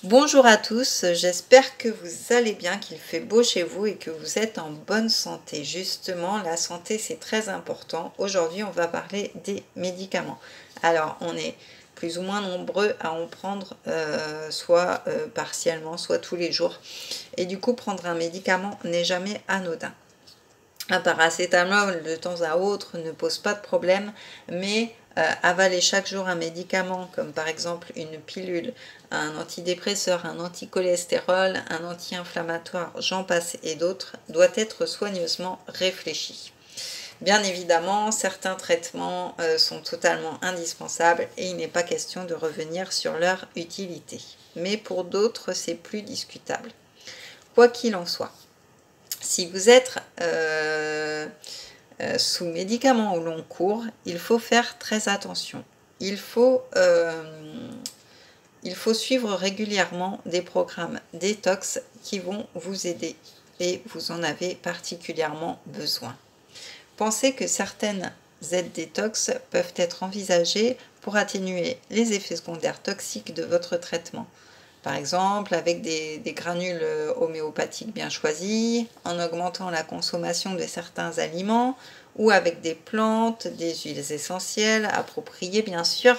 Bonjour à tous, j'espère que vous allez bien, qu'il fait beau chez vous et que vous êtes en bonne santé. Justement, la santé c'est très important. Aujourd'hui, on va parler des médicaments. Alors, on est plus ou moins nombreux à en prendre, soit partiellement, soit tous les jours. Et du coup, prendre un médicament n'est jamais anodin. Un paracétamol de temps à autre ne pose pas de problème, mais avaler chaque jour un médicament, comme par exemple une pilule, un antidépresseur, un anticholestérol, un anti-inflammatoire, j'en passe et d'autres, doit être soigneusement réfléchi. Bien évidemment, certains traitements sont totalement indispensables et il n'est pas question de revenir sur leur utilité. Mais pour d'autres, c'est plus discutable. Quoi qu'il en soit, si vous êtes sous médicaments au long cours, il faut faire très attention. Il faut suivre régulièrement des programmes détox qui vont vous aider et vous en avez particulièrement besoin. Pensez que certaines aides détox peuvent être envisagées pour atténuer les effets secondaires toxiques de votre traitement. Par exemple, avec des granules homéopathiques bien choisis, en augmentant la consommation de certains aliments, ou avec des plantes, des huiles essentielles, appropriées bien sûr.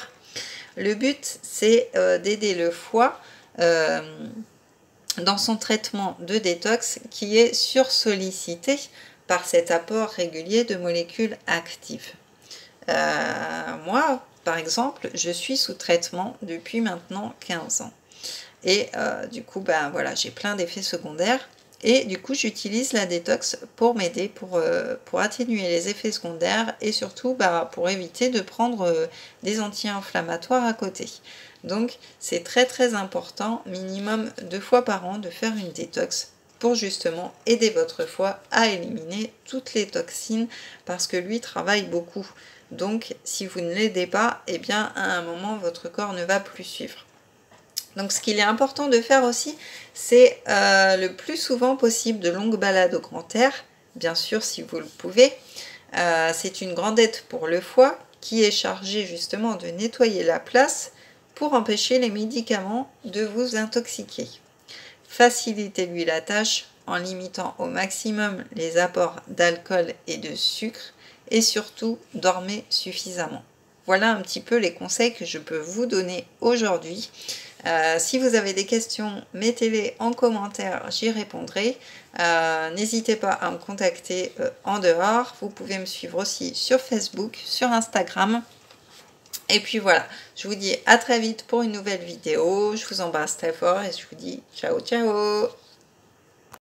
Le but, c'est d'aider le foie dans son traitement de détox qui est sursollicité par cet apport régulier de molécules actives. Moi, par exemple, je suis sous traitement depuis maintenant 15 ans. Et du coup, ben voilà, j'ai plein d'effets secondaires. Et du coup, j'utilise la détox pour m'aider, pour atténuer les effets secondaires et surtout pour éviter de prendre des anti-inflammatoires à côté. Donc, c'est très très important, minimum 2 fois par an, de faire une détox pour justement aider votre foie à éliminer toutes les toxines parce que lui travaille beaucoup. Donc, si vous ne l'aidez pas, eh bien, à un moment, votre corps ne va plus suivre. Donc ce qu'il est important de faire aussi, c'est le plus souvent possible de longues balades au grand air, bien sûr si vous le pouvez. C'est une grande aide pour le foie qui est chargé justement de nettoyer la place pour empêcher les médicaments de vous intoxiquer. Facilitez-lui la tâche en limitant au maximum les apports d'alcool et de sucre et surtout dormez suffisamment. Voilà un petit peu les conseils que je peux vous donner aujourd'hui. Si vous avez des questions, mettez-les en commentaire, j'y répondrai. N'hésitez pas à me contacter en dehors. Vous pouvez me suivre aussi sur Facebook, sur Instagram. Et puis voilà, je vous dis à très vite pour une nouvelle vidéo. Je vous embrasse très fort et je vous dis ciao ciao.